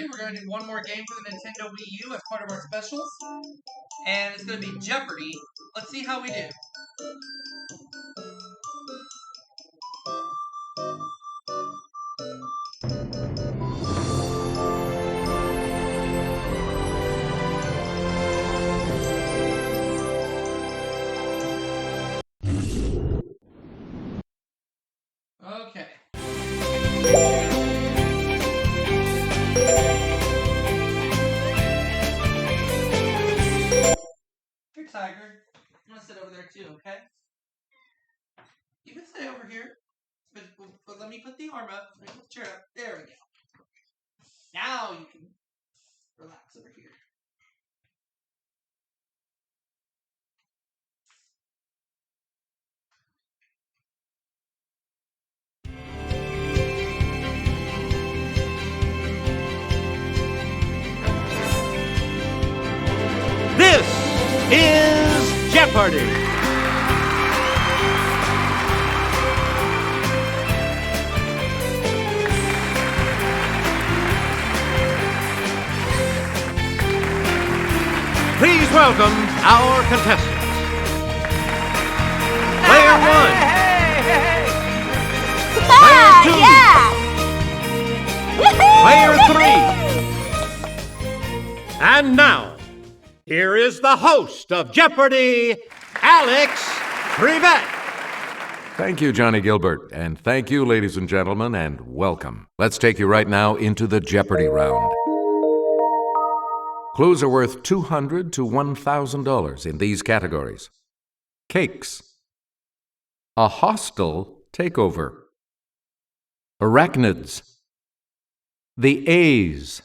everybody. We're going to do one more game for the Nintendo Wii U as part of our specials. And it's going to be Jeopardy. Let's see how we do. Okay. Here, Tiger. I'm gonna sit over there too, okay? You can stay over here. But let me put the arm up. Let me put the chair up. There we go. Now you can relax over here. This is Jeopardy! Please welcome our contestants. Player one. Player two. Player three. And now, here is the host of Jeopardy, Alex Trevette. Thank you, Johnny Gilbert, and thank you, ladies and gentlemen, and welcome. Let's take you right now into the Jeopardy round. Clues are worth $200 to $1,000 in these categories. Cakes. A hostile takeover. Arachnids. The A's.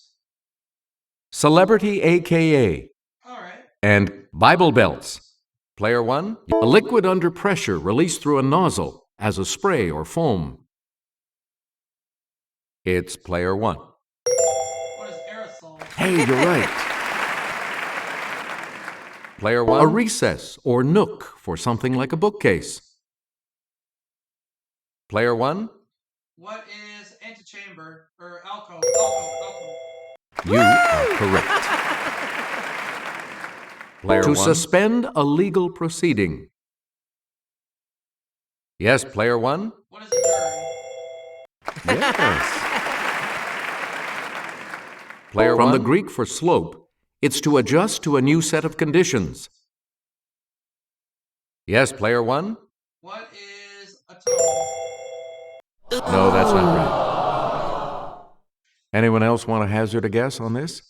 Celebrity AKA. All right. And Bible belts. Player one, a liquid under pressure released through a nozzle as a spray or foam. It's player one. What is aerosol? Hey, you're right. Player one, a recess or nook for something like a bookcase. Player one. What is antechamber or alcove? You are correct. Player to one. Suspend a legal proceeding. Yes, player one. What is adjourn? Yes. Player from one. The Greek for slope, it's to adjust to a new set of conditions. Yes, player one. What is a toe? No, that's not right. Anyone else want to hazard a guess on this?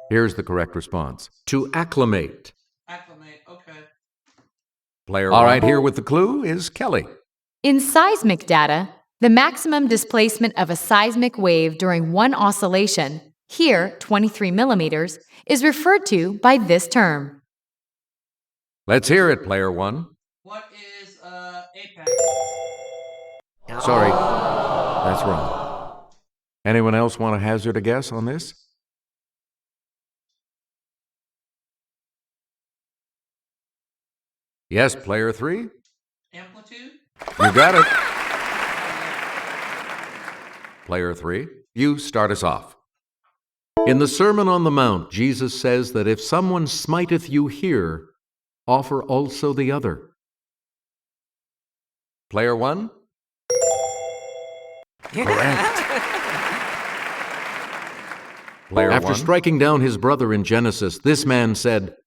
Here's the correct response. To acclimate. Acclimate, okay. Player all right, here with the clue is Kelly. In seismic data, the maximum displacement of a seismic wave during one oscillation, here 23 millimeters, is referred to by this term. Let's hear it, player one. What is apex? Sorry, that's wrong. Anyone else want to hazard a guess on this? Yes, player three. Amplitude? You got it. Player three, you start us off. In the Sermon on the Mount, Jesus says that if someone smiteth you here, offer also the other. Player one? Correct. Player after one. Striking down his brother in Genesis, this man said,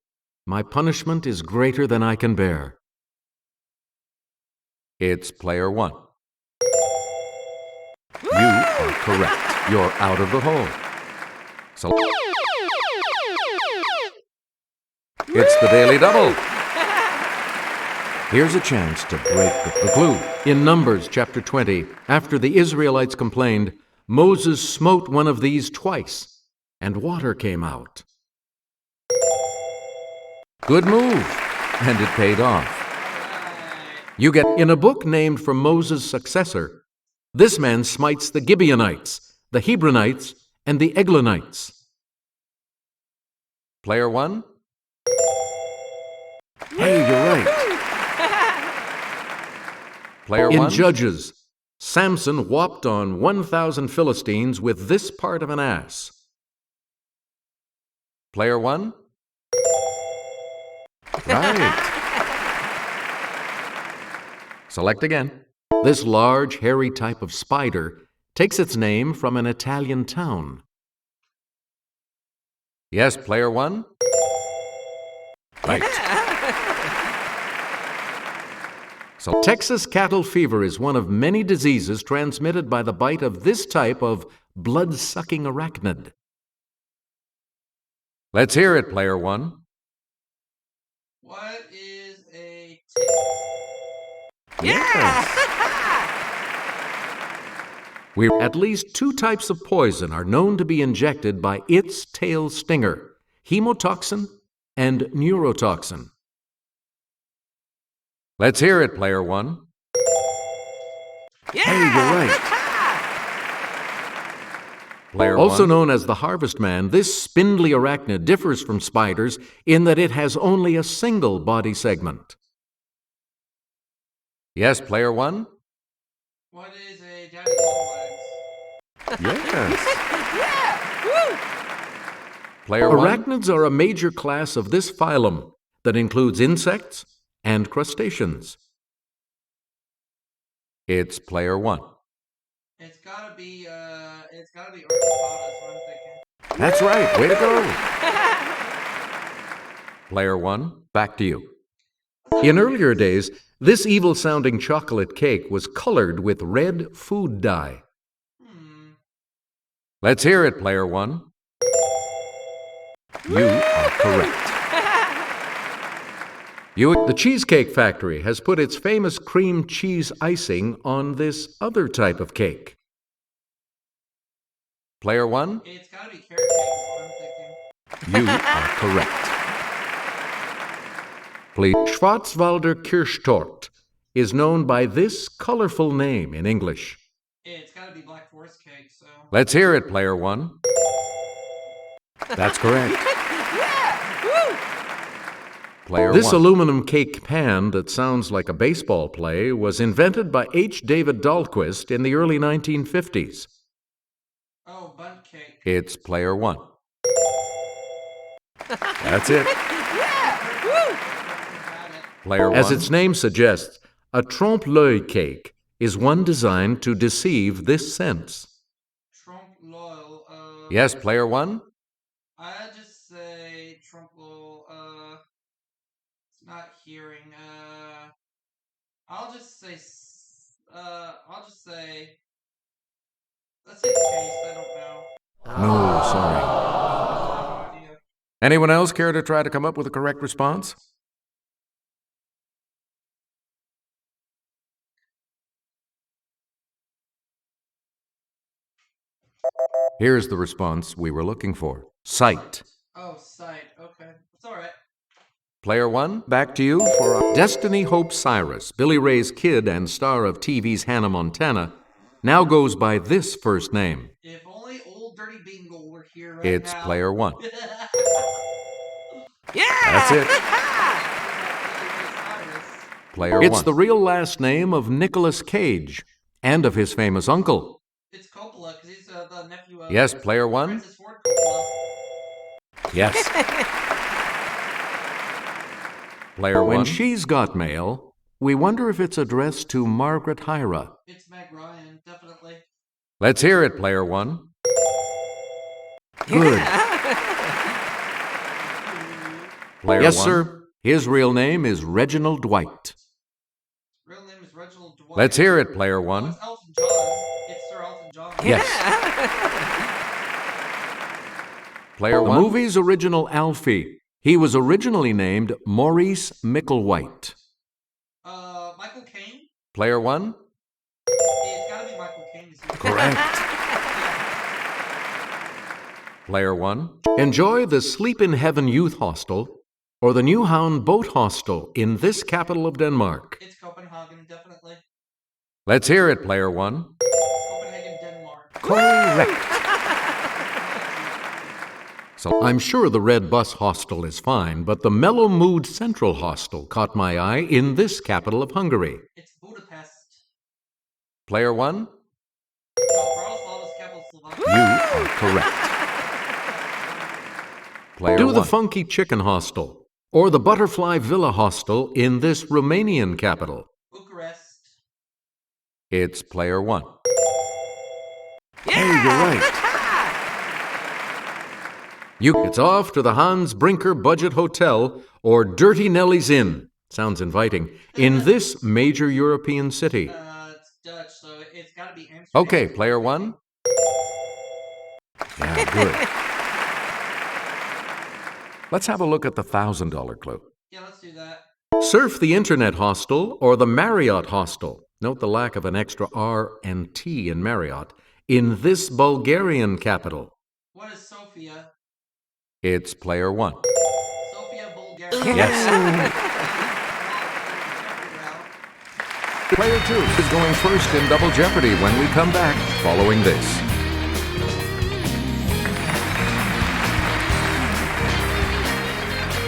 "My punishment is greater than I can bear." It's player one. You are correct. You're out of the hole. So it's the Daily Double. Here's a chance to break the clue. In Numbers chapter 20, after the Israelites complained, Moses smote one of these twice, and water came out. Good move, and it paid off. You get in a book named for Moses' successor. This man smites the Gibeonites, the Hebronites, and the Eglonites. Player one? Hey, you're right. Player one. In Judges, Samson whopped on 1,000 Philistines with this part of an ass. Player one. Right. Select again. This large, hairy type of spider takes its name from an Italian town. Yes, player one. Right. So, Texas cattle fever is one of many diseases transmitted by the bite of this type of blood-sucking arachnid. Let's hear it, player one. What is a Yes. At least 2 types of poison are known to be injected by its tail stinger: hemotoxin and neurotoxin. Let's hear it, player one. Hey, you're right. Player also one. Known as the harvest man, this spindly arachnid differs from spiders in that it has only a single body segment. Yes, player one. What is a daddy long legs? Yes. Yeah! Woo! Player Arachnids are a major class of this phylum that includes insects and crustaceans. It's player one. It's gotta be arthropoda, is what I'm thinking. That's right. Way to go. Player one, back to you. In earlier days, this evil-sounding chocolate cake was colored with red food dye. Let's hear it, player one. You are correct. The Cheesecake Factory has put its famous cream cheese icing on this other type of cake. Player one? It's gotta be carrot cake, is what I'm thinking. You are correct. Please. Schwarzwälder Kirschtorte is known by this colorful name in English. It's gotta be Black Forest cake, so... Let's hear it, player one. That's correct. Yeah! Woo! Player this one. Aluminum cake pan that sounds like a baseball play was invented by H. David Dahlquist in the early 1950s. Oh, bun cake. It's player one. That's it. Yeah! Woo! Player one. As its name suggests, a trompe-l'oeil cake is one designed to deceive this sense. Trompe-l'oeil, Yes, player one? I just say trompe-l'oeil, it's not hearing, I'll just say, let's say taste, I don't know. No, sorry. Anyone else care to try to come up with a correct response? Here's the response we were looking for. Sight. Oh, sight. Okay. That's all right. Player one, back to you for Destiny Hope Cyrus, Billy Ray's kid and star of TV's Hannah Montana, now goes by this first name. If only old Dirty Bingle were here right it's now. It's player one. Yeah! That's it. Player one. It's the real last name of Nicolas Cage and of his famous uncle. It's Coppola, because he's the nephew of... Yes, player one. Francis Ford Coppola. Yes. Player one. When she's got mail, we wonder if it's addressed to Margaret Hyra. It's Meg Ryan, definitely. Let's hear it, player one. Good. Player yes, one. Sir. His real name is Reginald Dwight. Real name is Reginald Dwight. Let's hear it, player one. Oh, it's Elton John. It's Sir Elton John. Yes. Player one. The movie's original Alfie. He was originally named Maurice Micklewhite. Michael Caine? Player one? It's gotta be Michael Caine. Correct. Player one. Enjoy the Sleep in Heaven Youth Hostel or the Newhound Boat Hostel in this capital of Denmark. It's Copenhagen, definitely. Let's hear it, player one. Copenhagen, Denmark. Correct. So I'm sure the Red Bus Hostel is fine, but the Mellow Mood Central Hostel caught my eye in this capital of Hungary. It's Budapest. Player 1, No, Bratislava is capital Slovakia. you are correct. Player Do 1. the Funky Chicken Hostel or the Butterfly Villa Hostel in this Romanian capital. Bucharest. It's player 1. Hey, you're right. It's off to the Hans Brinker Budget Hotel or Dirty Nellie's Inn. Sounds inviting. In this major European city. It's Dutch, so it's got to be Amsterdam. Okay, player 1. Yeah, good. Let's have a look at the $1,000 clue. Yeah, let's do that. Surf the Internet Hostel or the Marriott Hostel. Note the lack of an extra R and T in Marriott. In this Bulgarian capital. What is Sofia? It's player 1. Sofia, Bulgaria. Yes. Player 2 is going first in Double Jeopardy when we come back following this.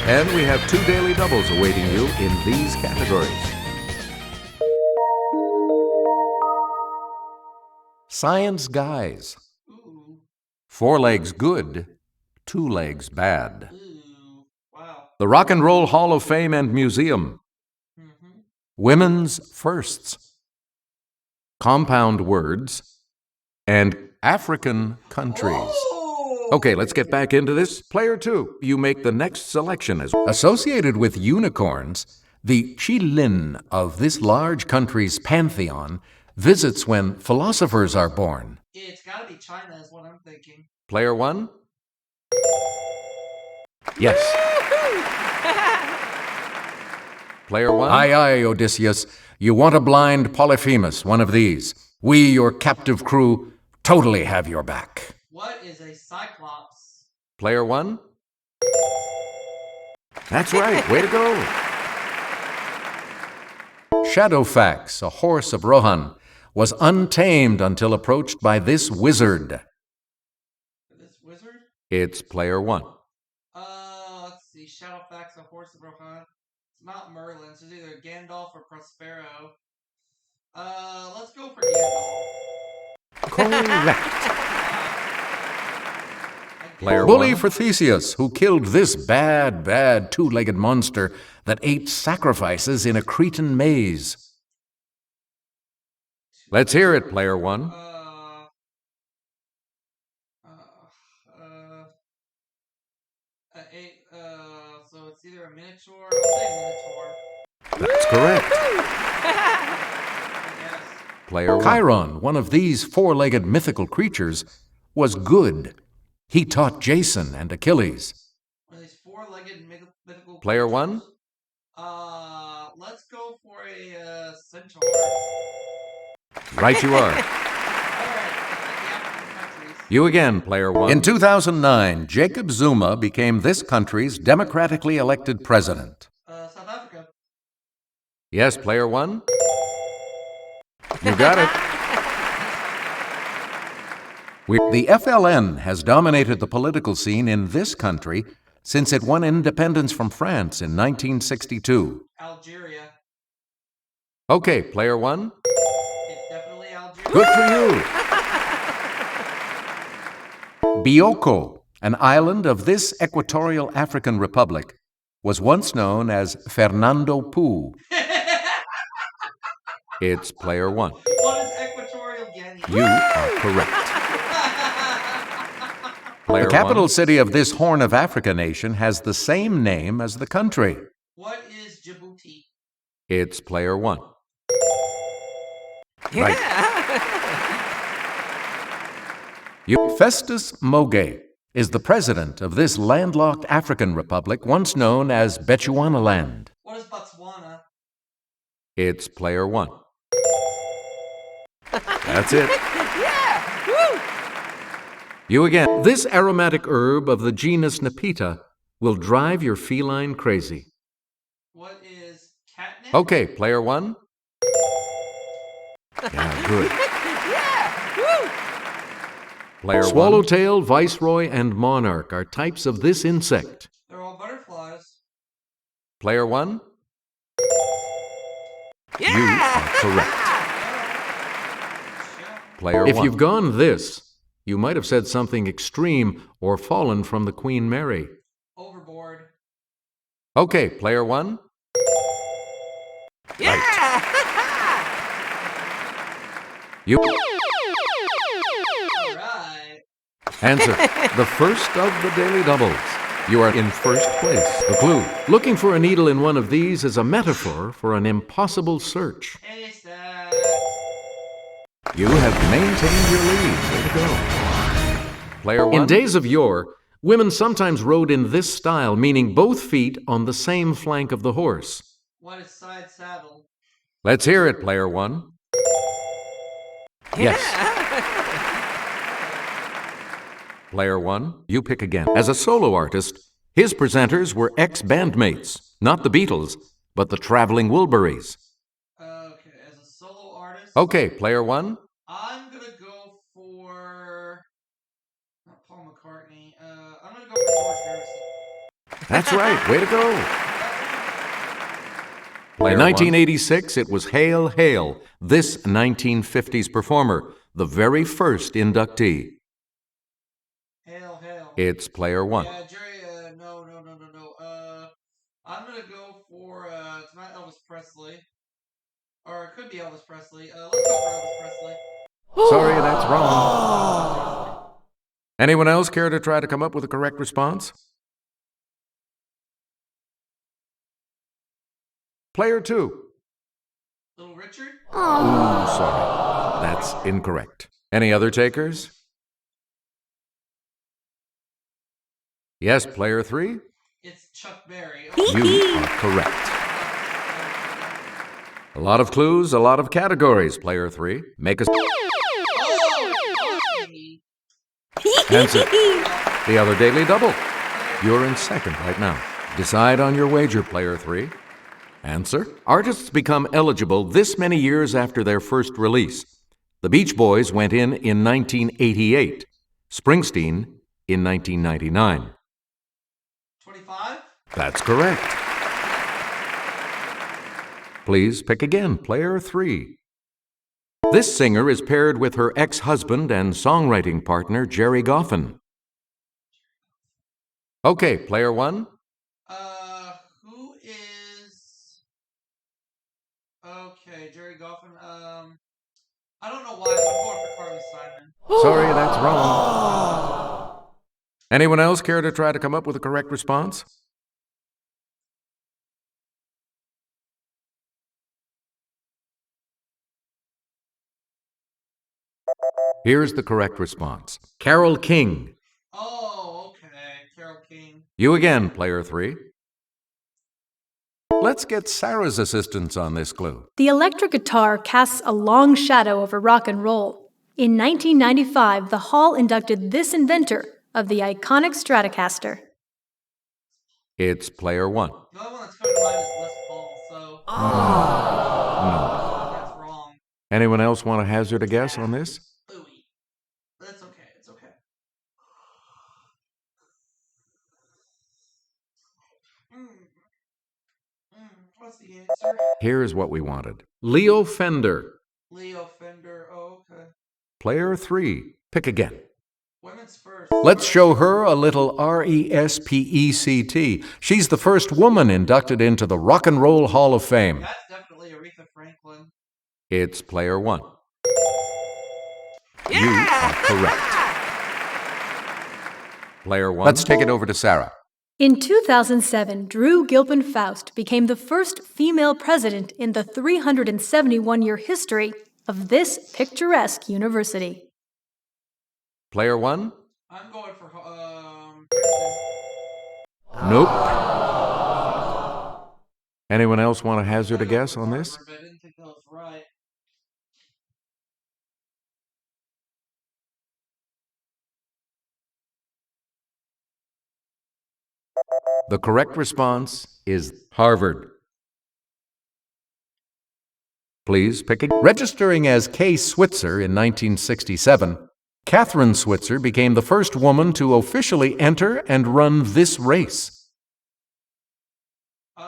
And we have 2 daily doubles awaiting you in these categories. Science guys. Ooh. 4 legs good, 2 legs bad. Ooh. Wow. The Rock and Roll Hall of Fame and Museum. Mm-hmm. Women's firsts. Compound words. And African countries. Oh! Okay, let's get back into this. Player 2, you make the next selection. As associated with unicorns, the Qilin of this large country's pantheon visits when philosophers are born. It's got to be China, is what I'm thinking. Player 1? Yes. Player 1? Aye, Odysseus. You want a blind Polyphemus, one of these. We, your captive crew, totally have your back. What is a Cyclops? Player 1? That's right. Way to go. Shadowfax, a horse of Rohan, was untamed until approached by this wizard. This wizard? It's player 1. Let's see. Shadowfax, a horse of Rohan. It's not Merlin, so it's either Gandalf or Prospero. Let's go for Gandalf. Correct. Player Bully 1. for Theseus, who killed this bad 2-legged monster that ate sacrifices in a Cretan maze. Let's hear it, player 1. So it's either a Minotaur. I'll say Minotaur. That's correct. Yes. Player 1. Chiron, one of these 4-legged mythical creatures, was good. He taught Jason and Achilles. One of these 4-legged mythical Player 1? Let's go for a centaur. Right you are. Alright, the African countries. You again, player 1. In 2009, Jacob Zuma became this country's democratically elected president. South Africa. Yes, player 1? You got it. The FLN has dominated the political scene in this country since it won independence from France in 1962. Algeria. Okay, player 1? It's definitely Algeria. Good for you. Bioko, an island of this equatorial African republic, was once known as Fernando Poo. It's player 1. What is Equatorial Guinea? You are correct. The capital city of this Horn of Africa nation has the same name as the country. What is Djibouti? It's player 1. Right. Festus Mogae is the president of this landlocked African republic once known as Bechuanaland. What is Botswana? It's player 1. That's it. You again. This aromatic herb of the genus Nepeta will drive your feline crazy. What is catnip? Okay, player 1. Yeah, good. Player 1. Swallowtail, viceroy, and monarch are types of this insect. They're all butterflies. Player 1. You are correct. Player If you've gone this, you might have said something extreme or fallen from the Queen Mary. Overboard. Okay, player 1. Yeah! Right. You Alright. answer the first of the daily doubles. You are in first place. The clue. Looking for a needle in one of these is a metaphor for an impossible search. Haystack. You have maintained your lead. Way to go. Player 1. In days of yore, women sometimes rode in this style, meaning both feet on the same flank of the horse. What is side saddle? Let's hear it, player 1. Yes. Player 1, you pick again. As a solo artist, his presenters were ex-bandmates, not the Beatles, but the Traveling Wilburys. Okay, as a solo artist. Okay, player 1. I'm gonna go for not Paul McCartney. I'm gonna go for George Harrison. That's right. Way to go. In 1986, it was Hail, Hail, this 1950s performer, the very first inductee. Hail, hail. It's player 1. Yeah, Jerry, no. I'm gonna go for, it's not Elvis Presley. Or it could be Elvis Presley. Let's go for Elvis Presley. Sorry, that's wrong. Anyone else care to try to come up with a correct response? Player 2. Little Richard? Ooh, sorry. That's incorrect. Any other takers? Yes, player 3? It's Chuck Berry. You are correct. A lot of clues, a lot of categories, player 3. Make a answer. The other daily double. You're in second right now. Decide on your wager, player 3. Answer. Artists become eligible this many years after their first release. The Beach Boys went in 1988. Springsteen in 1999. 25? That's correct. Please pick again, player 3. This singer is paired with her ex-husband and songwriting partner, Jerry Goffin. Okay, player 1. Who is... Okay, Jerry Goffin. I don't know why, but I'm going for Carly Simon. Sorry, that's wrong. Anyone else care to try to come up with a correct response? Here's the correct response. Carole King. Oh, okay. Carole King. You again, player 3. Let's get Sarah's assistance on this clue. The electric guitar casts a long shadow over rock and roll. In 1995, the Hall inducted this inventor of the iconic Stratocaster. It's player 1. The only one that's coming to mind is Les Paul, so... No. That's wrong. Anyone else want to hazard a guess on this? Louis. That's okay, it's okay. What's the answer? Here's what we wanted. Leo Fender. Leo Fender, oh, okay. Player 3. Pick again. Women's first. Let's show her a little RESPECT. She's the first woman inducted into the Rock and Roll Hall of Fame. That's definitely Aretha Franklin. It's player 1. Yeah! You are correct. Player 1. Let's take it over to Sarah. In 2007, Drew Gilpin Faust became the first female president in the 371-year history of this picturesque university. Player 1? I'm going for, Nope. Anyone else want to hazard a guess on this? Harvard, but I didn't think that was right. The correct response is Harvard. Please pick a... Registering as Kay Switzer in 1967, Catherine Switzer became the first woman to officially enter and run this race.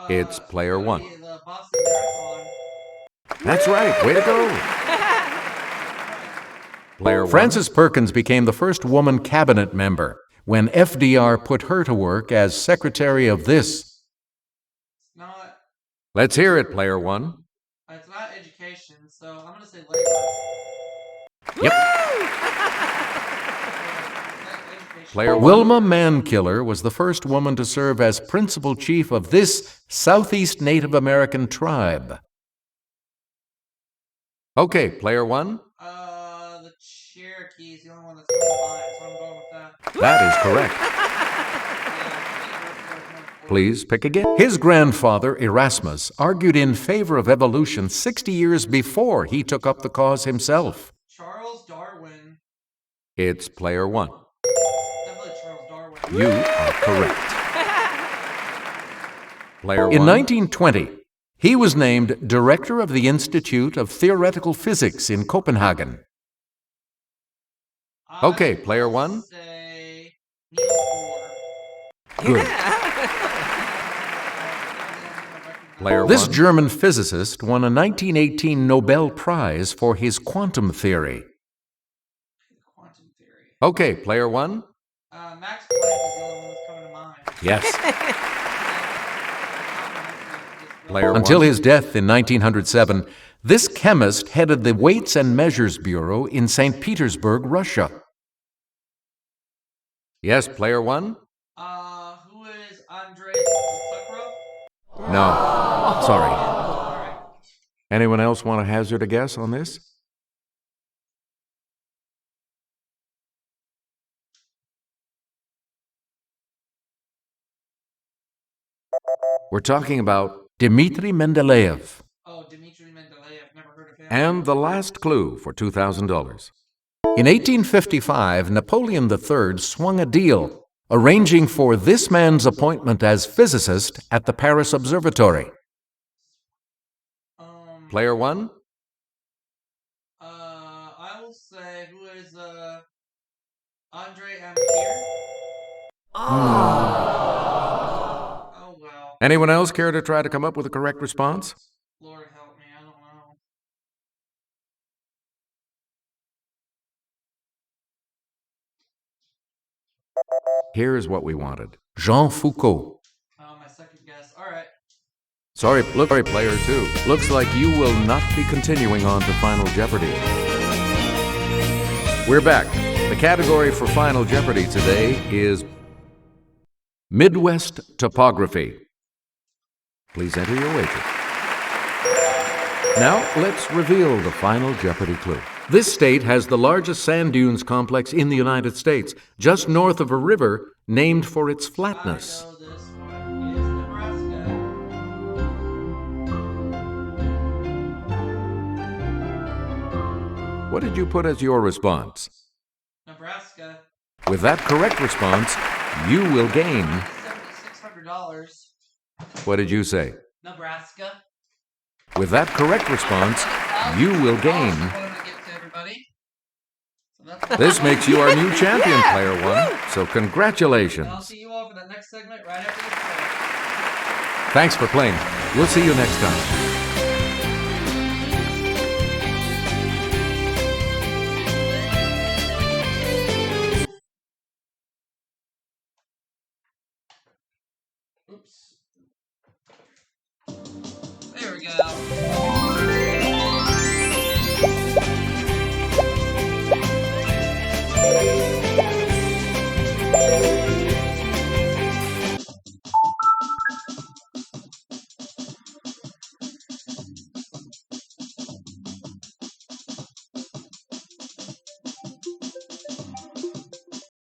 It's player 1. The Boston Marathon. That's right. Way to go. Player Frances Perkins became the first woman cabinet member when FDR put her to work as secretary of this. It's not. Let's hear it, Player One. It's not education, so I'm gonna say labor. Yep. Player Wilma Mankiller was the first woman to serve as principal chief of this Southeast Native American tribe. Okay, Player One. The Cherokee is the only one that's coming to mind, so I'm going with that. That is correct. Please pick again. His grandfather, Erasmus, argued in favor of evolution 60 years before he took up the cause himself. Charles Darwin. It's Player One. Definitely Charles Darwin. You are correct. Player One. In 1920, he was named director of the Institute of Theoretical Physics in Copenhagen. Okay, Player One. Say Niels Bohr. Good. Player This one. German physicist won a 1918 Nobel Prize for his quantum theory. Quantum theory. Okay, Player One. Max Planck is the only one that's coming to mind. Yes. Player Until his death in 1907, this chemist headed the Weights and Measures Bureau in St. Petersburg, Russia. Yes, Player One. Who is Andrei Sakharov? No. Sorry. Anyone else want to hazard a guess on this? We're talking about Dmitry Mendeleev. Oh, Dmitry Mendeleev. Never heard of him. And the last clue for $2,000. In 1855, Napoleon III swung a deal, arranging for this man's appointment as physicist at the Paris Observatory. Player One? I will say, who is, Andre Ampere? Oh, well. Anyone else care to try to come up with a correct response? Lord help me, I don't know. Here's what we wanted. Jean Foucault. Oh, my second guess. All right. Sorry, Player Two. Looks like you will not be continuing on to Final Jeopardy. We're back. The category for Final Jeopardy today is Midwest Topography. Please enter your wager. Now, let's reveal the Final Jeopardy clue. This state has the largest sand dunes complex in the United States, just north of a river named for its flatness. I know this one is Nebraska. What did you put as your response? Nebraska. With that correct response, you will gain... $7,600. What did you say? Nebraska. With that correct response, you will gain... What I'm gonna give to everybody. So that's This makes you our new champion, Player One. So I'll congratulations. see you all for that next segment right after this break. Thanks for playing. We'll see you next time. Oops. There we go.